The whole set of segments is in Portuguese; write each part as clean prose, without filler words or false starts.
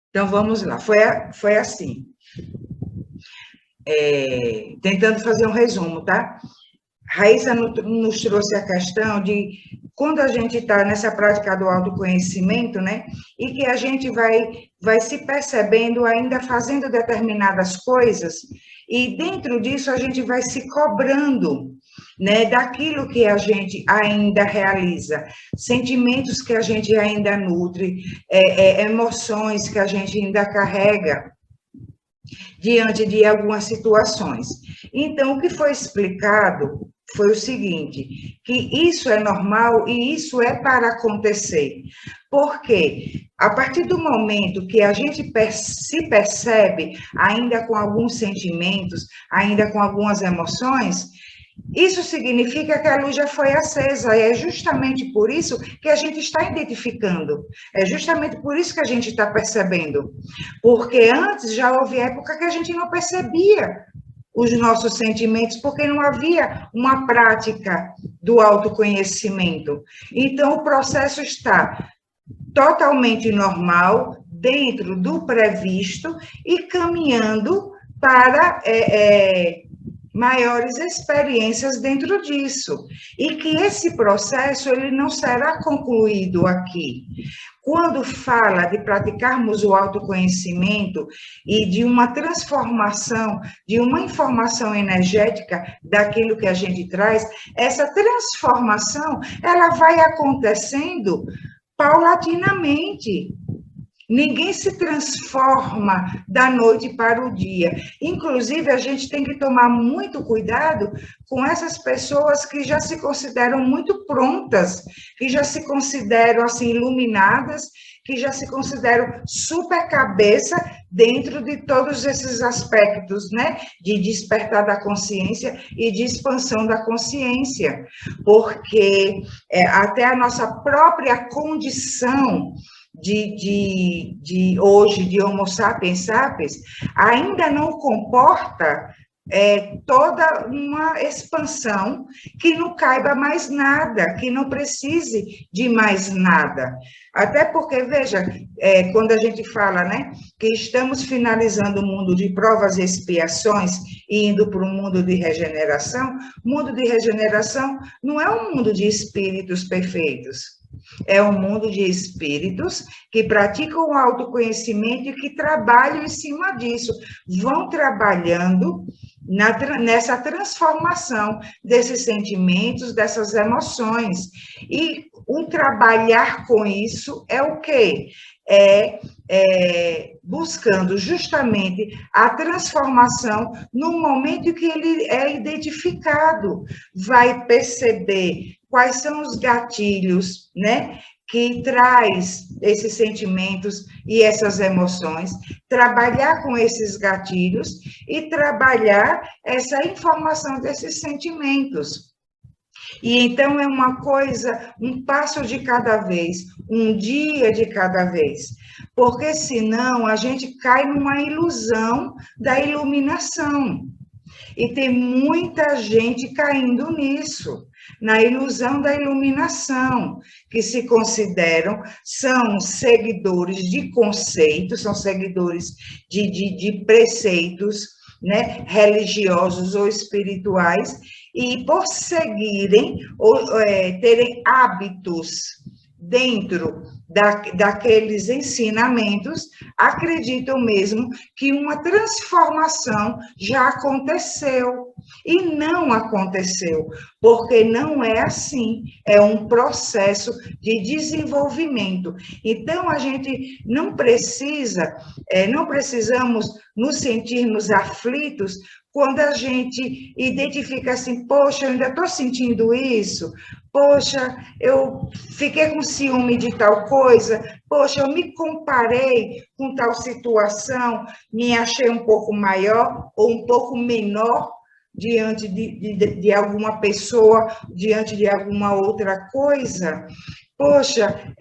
Então, vamos lá. Foi assim. Tentando fazer um resumo, tá? Raíssa nos trouxe a questão de quando a gente está nessa prática do autoconhecimento, né? E que a gente vai se percebendo ainda fazendo determinadas coisas, e dentro disso a gente vai se cobrando, né? Daquilo que a gente ainda realiza, sentimentos que a gente ainda nutre, emoções que a gente ainda carrega diante de algumas situações. Então, o que foi explicado foi o seguinte, que isso é normal e isso é para acontecer. Porque a partir do momento que a gente se percebe ainda com alguns sentimentos, ainda com algumas emoções, isso significa que a luz já foi acesa, e é justamente por isso que a gente está identificando, é justamente por isso que a gente está percebendo, porque antes já houve época que a gente não percebia os nossos sentimentos, porque não havia uma prática do autoconhecimento. Então, o processo está totalmente normal, dentro do previsto e caminhando para maiores experiências dentro disso. E que esse processo ele não será concluído aqui. Quando fala de praticarmos o autoconhecimento e de uma transformação, de uma informação energética daquilo que a gente traz, essa transformação, ela vai acontecendo paulatinamente. Ninguém se transforma da noite para o dia. Inclusive, a gente tem que tomar muito cuidado com essas pessoas que já se consideram muito prontas, que já se consideram assim iluminadas, que já se consideram super cabeça dentro de todos esses aspectos, né? De despertar da consciência e de expansão da consciência. Porque até a nossa própria condição hoje, de Homo sapiens sapiens, ainda não comporta toda uma expansão que não caiba mais nada, que não precise de mais nada. Até porque, veja, quando a gente fala, né, que estamos finalizando o mundo de provas e expiações e indo para um mundo de regeneração, mundo de regeneração não é um mundo de espíritos perfeitos. É um mundo de espíritos que praticam o autoconhecimento e que trabalham em cima disso, vão trabalhando nessa transformação desses sentimentos, dessas emoções. E o trabalhar com isso é o quê? Buscando justamente a transformação no momento que ele é identificado, vai perceber quais são os gatilhos, né, que traz esses sentimentos e essas emoções, trabalhar com esses gatilhos e trabalhar essa informação desses sentimentos. E então é uma coisa, um passo de cada vez, um dia de cada vez, porque senão a gente cai numa ilusão da iluminação. E tem muita gente caindo nisso, na ilusão da iluminação, que se consideram, são seguidores de conceitos, são seguidores de preceitos, né, religiosos ou espirituais, e por seguirem, ou terem hábitos dentro daqueles ensinamentos, acreditam mesmo que uma transformação já aconteceu. E não aconteceu, porque não é assim, é um processo de desenvolvimento. Então, a gente não precisamos nos sentirmos aflitos quando a gente identifica assim, poxa, eu ainda estou sentindo isso, poxa, eu fiquei com ciúme de tal coisa, poxa, eu me comparei com tal situação, me achei um pouco maior ou um pouco menor diante de alguma pessoa, diante de alguma outra coisa. Poxa,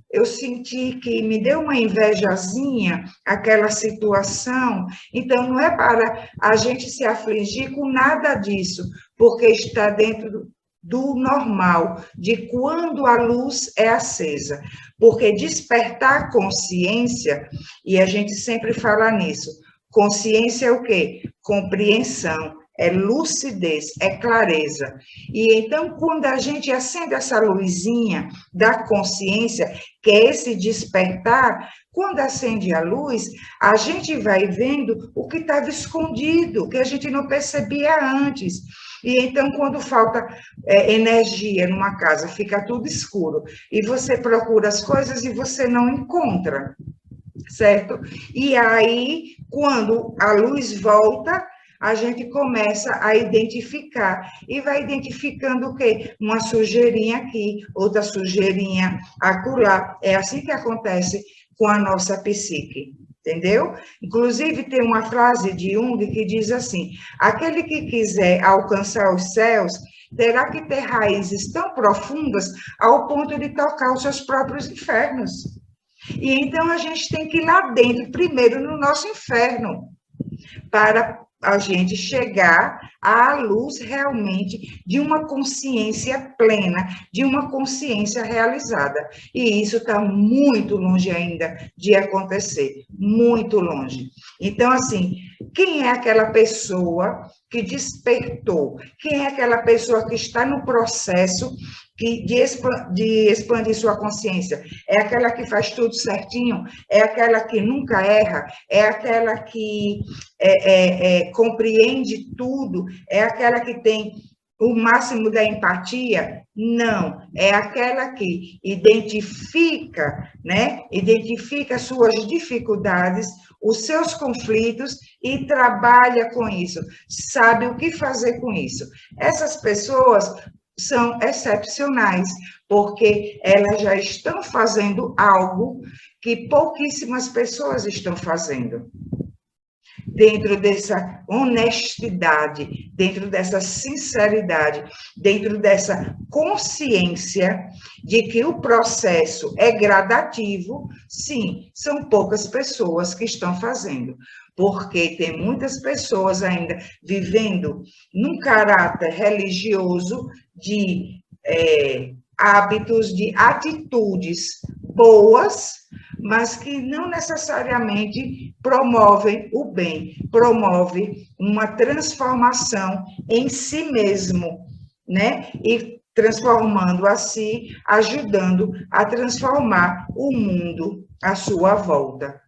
eu senti que me deu uma invejazinha aquela situação, então não é para a gente se afligir com nada disso, porque está dentro do normal, de quando a luz é acesa. Porque despertar a consciência, e a gente sempre fala nisso, consciência é o quê? Compreensão, é lucidez, é clareza. E então, quando a gente acende essa luzinha da consciência, que é esse despertar, quando acende a luz, a gente vai vendo o que estava escondido, o que a gente não percebia antes. E então, quando falta energia numa casa, fica tudo escuro, e você procura as coisas e você não encontra, certo? E aí, quando a luz volta, a gente começa a identificar, e vai identificando o quê? Uma sujeirinha aqui, outra sujeirinha acolá. É assim que acontece com a nossa psique, entendeu? Inclusive, tem uma frase de Jung que diz assim: aquele que quiser alcançar os céus terá que ter raízes tão profundas ao ponto de tocar os seus próprios infernos. E então a gente tem que ir lá dentro, primeiro no nosso inferno, para a gente chegar à luz realmente de uma consciência plena, de uma consciência realizada. E isso está muito longe ainda de acontecer, muito longe. Então, assim, quem é aquela pessoa que despertou? Quem é aquela pessoa que está no processo de expandir sua consciência? É aquela que faz tudo certinho? É aquela que nunca erra? É aquela que compreende tudo? É aquela que tem o máximo da empatia? Não, é aquela que identifica, né? Identifica suas dificuldades, os seus conflitos e trabalha com isso, sabe o que fazer com isso. Essas pessoas são excepcionais, porque elas já estão fazendo algo que pouquíssimas pessoas estão fazendo. Dentro dessa honestidade, dentro dessa sinceridade, dentro dessa consciência de que o processo é gradativo, sim, são poucas pessoas que estão fazendo, porque tem muitas pessoas ainda vivendo num caráter religioso de hábitos, de atitudes boas, mas que não necessariamente promovem o bem, promove uma transformação em si mesmo, né? E transformando assim, ajudando a transformar o mundo à sua volta.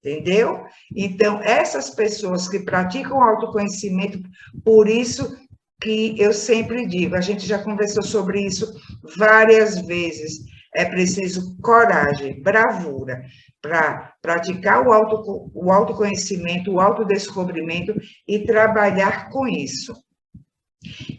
Entendeu? Então, essas pessoas que praticam autoconhecimento, por isso que eu sempre digo, a gente já conversou sobre isso várias vezes, é preciso coragem, bravura, para praticar o autoconhecimento, o autodescobrimento e trabalhar com isso.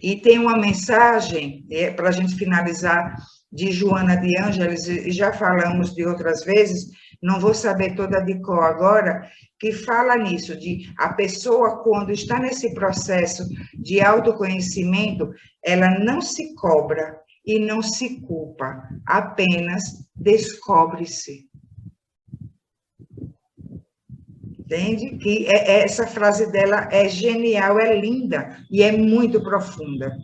E tem uma mensagem, para a gente finalizar, de Joana de Ângeles, e já falamos de outras vezes, não vou saber toda de cor agora, que fala nisso, de a pessoa, quando está nesse processo de autoconhecimento, ela não se cobra e não se culpa, apenas descobre-se. Entende? Que essa frase dela é genial, é linda e é muito profunda.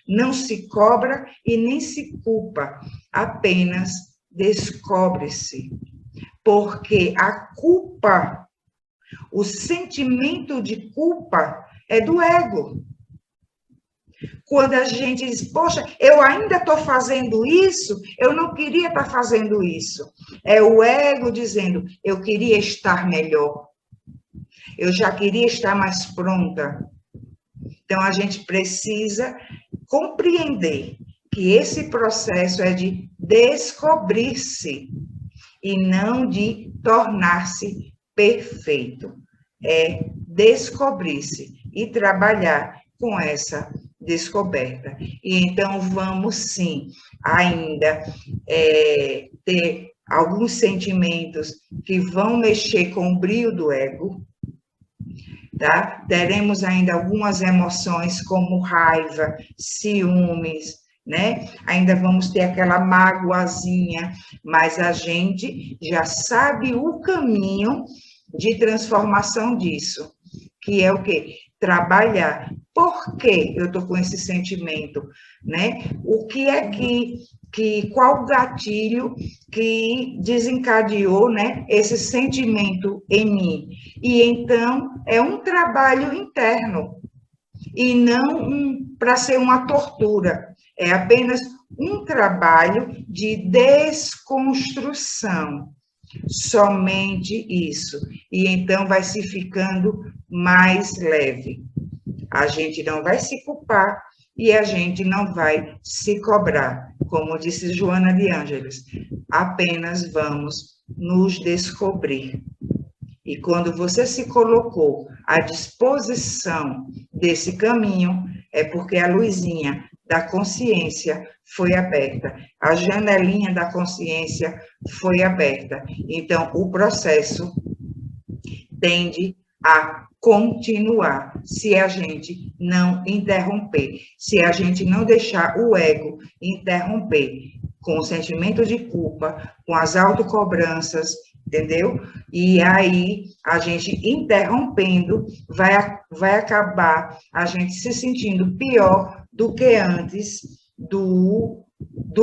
Não se cobra e nem se culpa, apenas descobre-se. Porque a culpa, o sentimento de culpa é do ego. Quando a gente diz, poxa, eu ainda estou fazendo isso, eu não queria estar fazendo isso. É o ego dizendo, eu queria estar melhor. Eu já queria estar mais pronta. Então, a gente precisa compreender que esse processo é de descobrir-se e não de tornar-se perfeito. É descobrir-se e trabalhar com essa descoberta. E então, vamos sim, ainda ter alguns sentimentos que vão mexer com o brio do ego, tá? Teremos ainda algumas emoções como raiva, ciúmes, né? Ainda vamos ter aquela magoazinha, mas a gente já sabe o caminho de transformação disso. que é o quê? Trabalhar. Por que eu estou com esse sentimento, né? O que é qual o gatilho que desencadeou, né, esse sentimento em mim? E então é um trabalho interno e não para ser uma tortura. É apenas um trabalho de desconstrução. Somente isso. E então vai se ficando mais leve. A gente não vai se culpar e a gente não vai se cobrar. Como disse Joana de Ângeles, apenas vamos nos descobrir. E quando você se colocou à disposição desse caminho, é porque a luzinha da consciência foi aberta, a janelinha da consciência foi aberta. Então, o processo tende a continuar, se a gente não interromper, se a gente não deixar o ego interromper com o sentimento de culpa, com as autocobranças, entendeu? E aí, a gente interrompendo, vai acabar a gente se sentindo pior do que antes do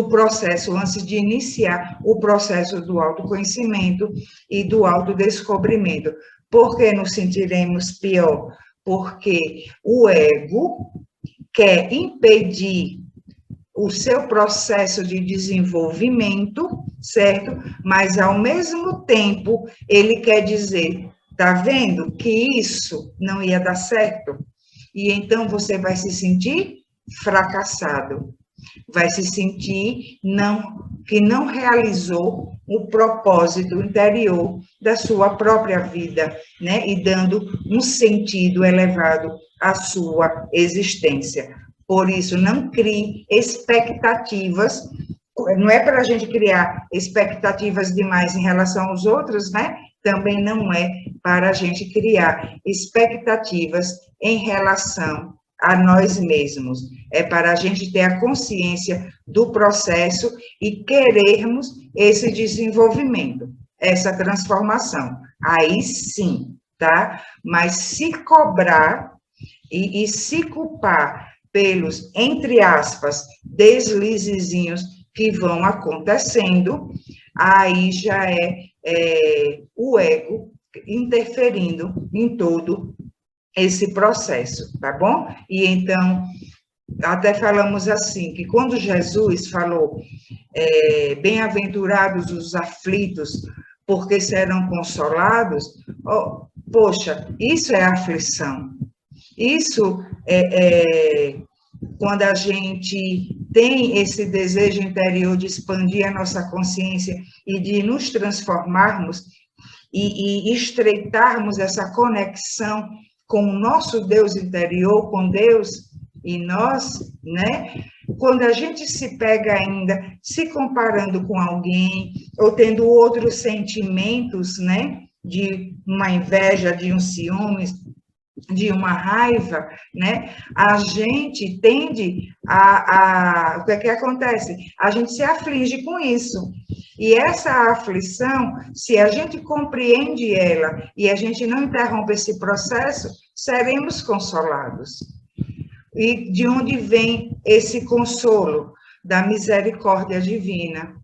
processo, antes de iniciar o processo do autoconhecimento e do autodescobrimento. Por que nos sentiremos pior? Porque o ego quer impedir o seu processo de desenvolvimento, certo? Mas, ao mesmo tempo, ele quer dizer, tá vendo que isso não ia dar certo? E então você vai se sentir fracassado, vai se sentir que não realizou o propósito interior da sua própria vida, né? E dando um sentido elevado à sua existência. Por isso, não crie expectativas, não é para a gente criar expectativas demais em relação aos outros, né? Também não é para a gente criar expectativas em relação a nós mesmos. É para a gente ter a consciência do processo e querermos esse desenvolvimento, essa transformação. Aí sim, tá? Mas se cobrar e se culpar pelos, entre aspas, deslizezinhos que vão acontecendo, aí já é o ego interferindo em todo esse processo, tá bom? E então, até falamos assim, que quando Jesus falou, bem-aventurados os aflitos, porque serão consolados, poxa, isso é aflição. Isso quando a gente tem esse desejo interior de expandir a nossa consciência e de nos transformarmos e estreitarmos essa conexão com o nosso Deus interior, com Deus e nós, né? Quando a gente se pega ainda se comparando com alguém ou tendo outros sentimentos, né? De uma inveja, de um ciúmes, de uma raiva, né? A gente tende o que é que acontece? A gente se aflige com isso. E essa aflição, se a gente compreende ela e a gente não interrompe esse processo, seremos consolados. E de onde vem esse consolo? Da misericórdia divina.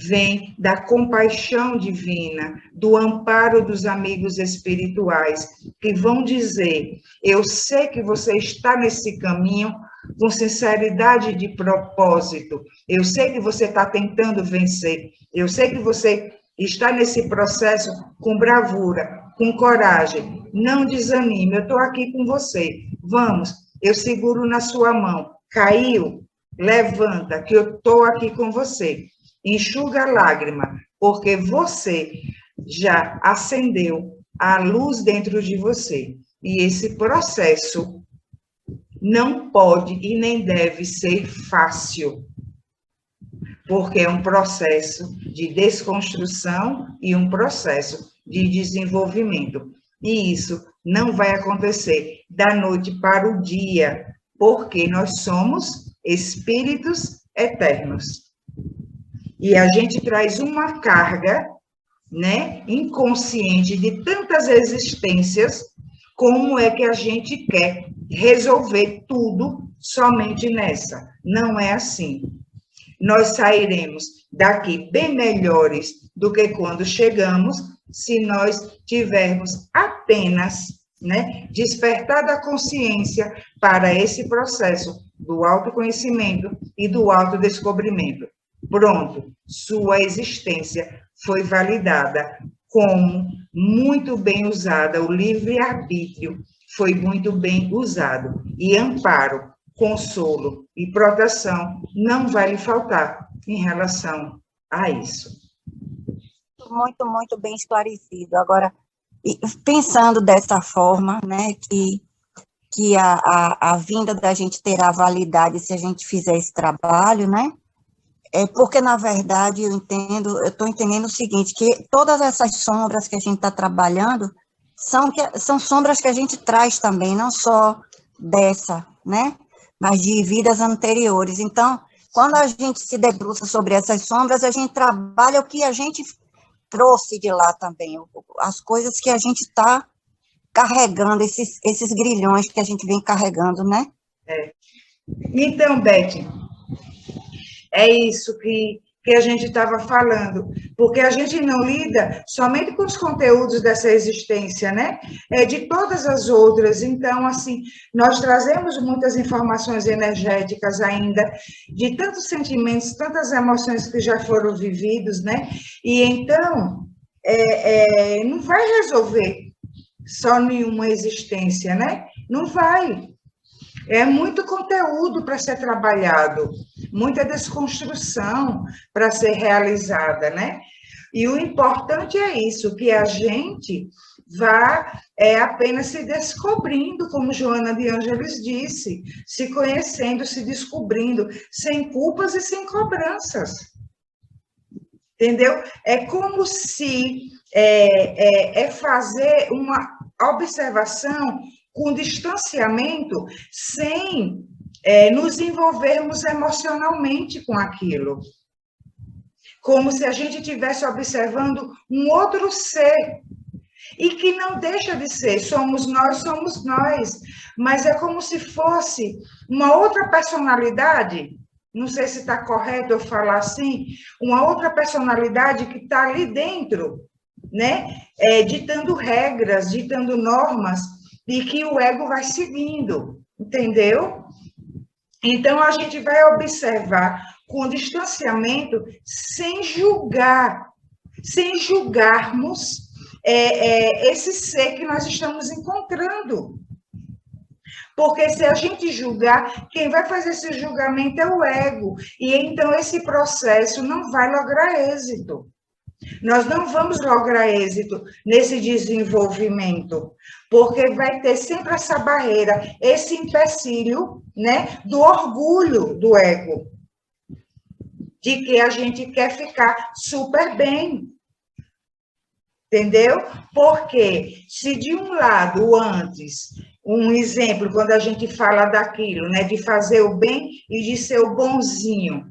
Vem da compaixão divina, do amparo dos amigos espirituais, que vão dizer, eu sei que você está nesse caminho com sinceridade de propósito, eu sei que você está tentando vencer, eu sei que você está nesse processo com bravura, com coragem, não desanime, eu estou aqui com você, vamos, eu seguro na sua mão, caiu, levanta, que eu estou aqui com você. Enxuga a lágrima, porque você já acendeu a luz dentro de você. E esse processo não pode e nem deve ser fácil, porque é um processo de desconstrução e um processo de desenvolvimento. E isso não vai acontecer da noite para o dia, porque nós somos espíritos eternos. E a gente traz uma carga, né, inconsciente de tantas existências Como é que a gente quer resolver tudo somente nessa? Não é assim. Nós sairemos daqui bem melhores do que quando chegamos, se nós tivermos apenas, né, despertado a consciência para esse processo do autoconhecimento e do autodescobrimento. Pronto, sua existência foi validada como muito bem usada, o livre-arbítrio foi muito bem usado, e amparo, consolo e proteção não vai lhe faltar em relação a isso. Muito, muito bem esclarecido. Agora, pensando dessa forma, né, que a vinda da gente terá validade se a gente fizer esse trabalho, né, porque, na verdade, eu estou entendendo o seguinte, que todas essas sombras que a gente está trabalhando são sombras que a gente traz também, não só dessa, né, mas de vidas anteriores. Então, quando a gente se debruça sobre essas sombras, a gente trabalha o que a gente trouxe de lá também, as coisas que a gente está carregando, esses grilhões que a gente vem carregando, né? Então, Beth, é isso que a gente estava falando, porque a gente não lida somente com os conteúdos dessa existência, né? É de todas as outras. Então, assim, nós trazemos muitas informações energéticas ainda, de tantos sentimentos, tantas emoções que já foram vividos, né? E então, não vai resolver só nenhuma existência, né? Não vai. É muito conteúdo para ser trabalhado, muita desconstrução para ser realizada, né? E o importante é isso, que a gente vá apenas se descobrindo, como Joana de Ângeles disse, se conhecendo, se descobrindo, sem culpas e sem cobranças. Entendeu? É como se fazer uma observação com distanciamento, sem nos envolvermos emocionalmente com aquilo. Como se a gente estivesse observando um outro ser, e que não deixa de ser, somos nós, mas é como se fosse uma outra personalidade, não sei se está correto eu falar assim, uma outra personalidade que está ali dentro, né? Ditando regras, ditando normas, e que o ego vai seguindo, entendeu? Então, a gente vai observar com distanciamento, sem julgar, sem julgarmos esse ser que nós estamos encontrando. Porque se a gente julgar, quem vai fazer esse julgamento é o ego. E então esse processo não vai lograr êxito. Nós não vamos lograr êxito nesse desenvolvimento, porque vai ter sempre essa barreira, esse empecilho, né, do orgulho do ego, de que a gente quer ficar super bem. Entendeu? Porque se de um lado, antes, um exemplo, quando a gente fala daquilo, né, de fazer o bem e de ser o bonzinho.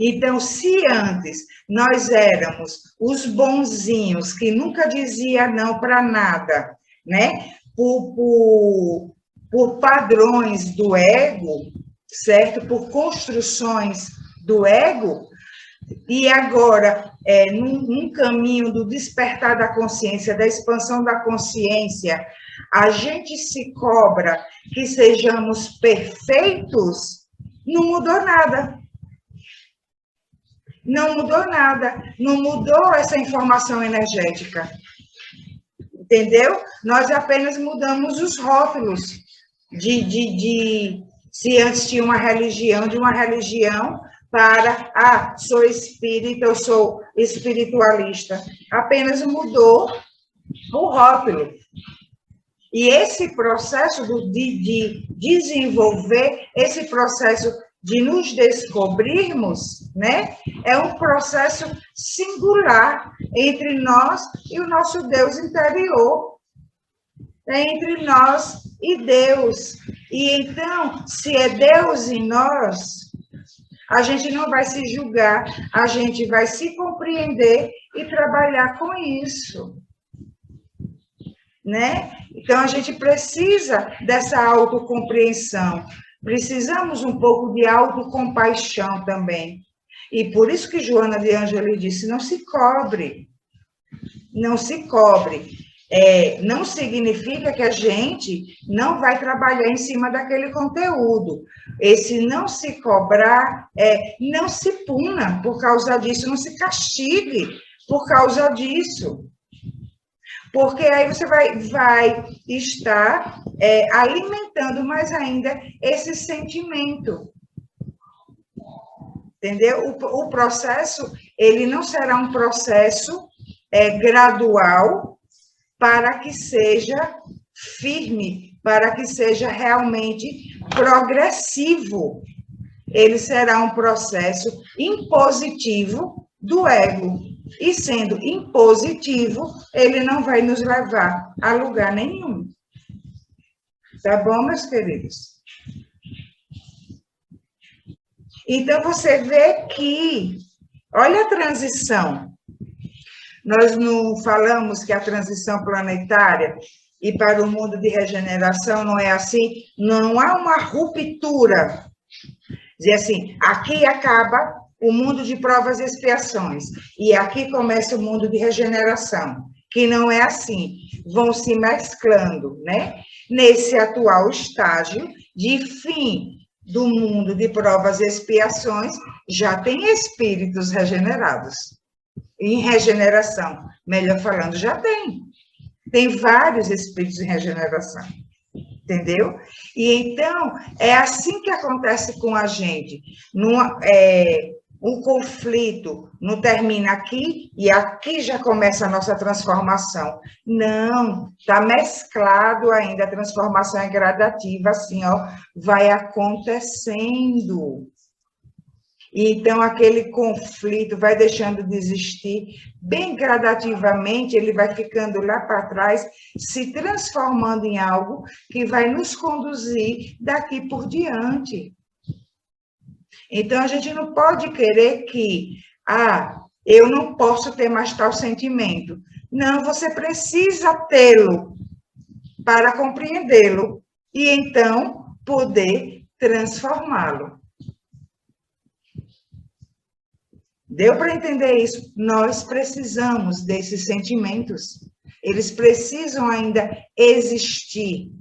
Então, se antes nós éramos os bonzinhos, que nunca dizia não para nada, né? Por padrões do ego, certo? Por construções do ego, e agora, num caminho do despertar da consciência, da expansão da consciência, a gente se cobra que sejamos perfeitos, não mudou nada. Não mudou nada, não mudou essa informação energética. Entendeu? Nós apenas mudamos os rótulos se antes tinha uma religião, de uma religião para, sou espírita, eu sou espiritualista. Apenas mudou o rótulo. E esse processo de desenvolver, esse processo de nos descobrirmos, né, é um processo singular entre nós e o nosso Deus interior, entre nós e Deus. E então, se é Deus em nós, a gente não vai se julgar, a gente vai se compreender e trabalhar com isso, né? Então, a gente precisa dessa autocompreensão, precisamos um pouco de autocompaixão também. E por isso que Joana de Ângeles disse, não se cobre, não se cobre. Não significa que a gente não vai trabalhar em cima daquele conteúdo. Esse não se cobrar, não se puna por causa disso, não se castigue por causa disso. Porque aí você vai estar alimentando mais ainda esse sentimento. Entendeu? O processo, ele não será um processo gradual, para que seja firme, para que seja realmente progressivo. Ele será um processo impositivo do ego. E sendo impositivo, ele não vai nos levar a lugar nenhum. Tá bom, meus queridos? Então, você vê que, olha a transição. Nós não falamos que a transição planetária e para o mundo de regeneração não é assim? Não há uma ruptura. Dizer assim, aqui acaba o mundo de provas e expiações, e aqui começa o mundo de regeneração, que não é assim. Vão se mesclando, né? Nesse atual estágio de fim do mundo de provas e expiações, já tem espíritos regenerados. Em regeneração, melhor falando, já tem. Tem vários espíritos em regeneração, entendeu? E então, é assim que acontece com a gente. Um conflito não termina aqui e aqui já começa a nossa transformação. Não, está mesclado ainda, a transformação é gradativa, assim, ó, vai acontecendo. Então, aquele conflito vai deixando de existir, bem gradativamente, ele vai ficando lá para trás, se transformando em algo que vai nos conduzir daqui por diante. Então, a gente não pode querer que, eu não posso ter mais tal sentimento. Não, você precisa tê-lo para compreendê-lo e, então, poder transformá-lo. Deu para entender isso? Nós precisamos desses sentimentos. Eles precisam ainda existir.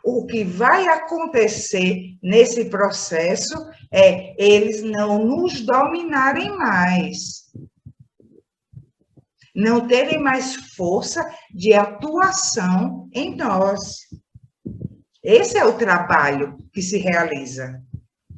O que vai acontecer nesse processo é eles não nos dominarem mais. Não terem mais força de atuação em nós. Esse é o trabalho que se realiza.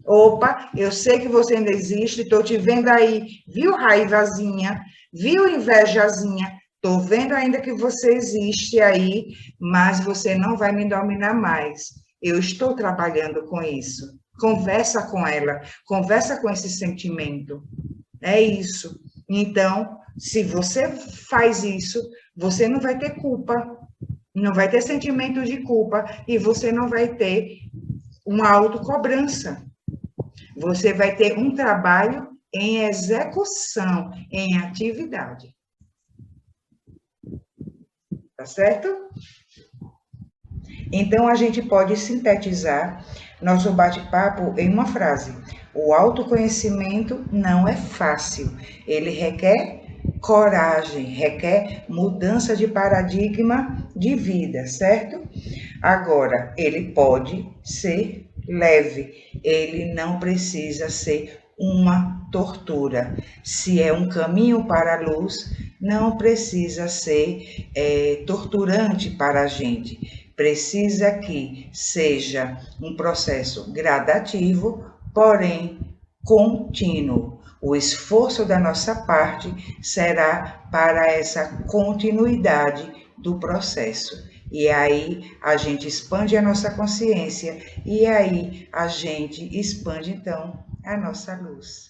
Opa, eu sei que você ainda existe, estou te vendo aí, viu, raivazinha, viu, invejazinha, estou vendo ainda que você existe aí, mas você não vai me dominar mais. Eu estou trabalhando com isso. Conversa com ela, conversa com esse sentimento. É isso. Então, se você faz isso, você não vai ter culpa, não vai ter sentimento de culpa e você não vai ter uma autocobrança. Você vai ter um trabalho em execução, em atividade. Tá certo? Então, a gente pode sintetizar nosso bate-papo em uma frase. O autoconhecimento não é fácil. Ele requer coragem, requer mudança de paradigma de vida, certo? Agora, ele pode ser leve, ele não precisa ser uma tortura. Se é um caminho para a luz, não precisa ser torturante para a gente. Precisa que seja um processo gradativo, porém contínuo. O esforço da nossa parte será para essa continuidade do processo. E aí a gente expande a nossa consciência e aí a gente expande, então, a nossa luz.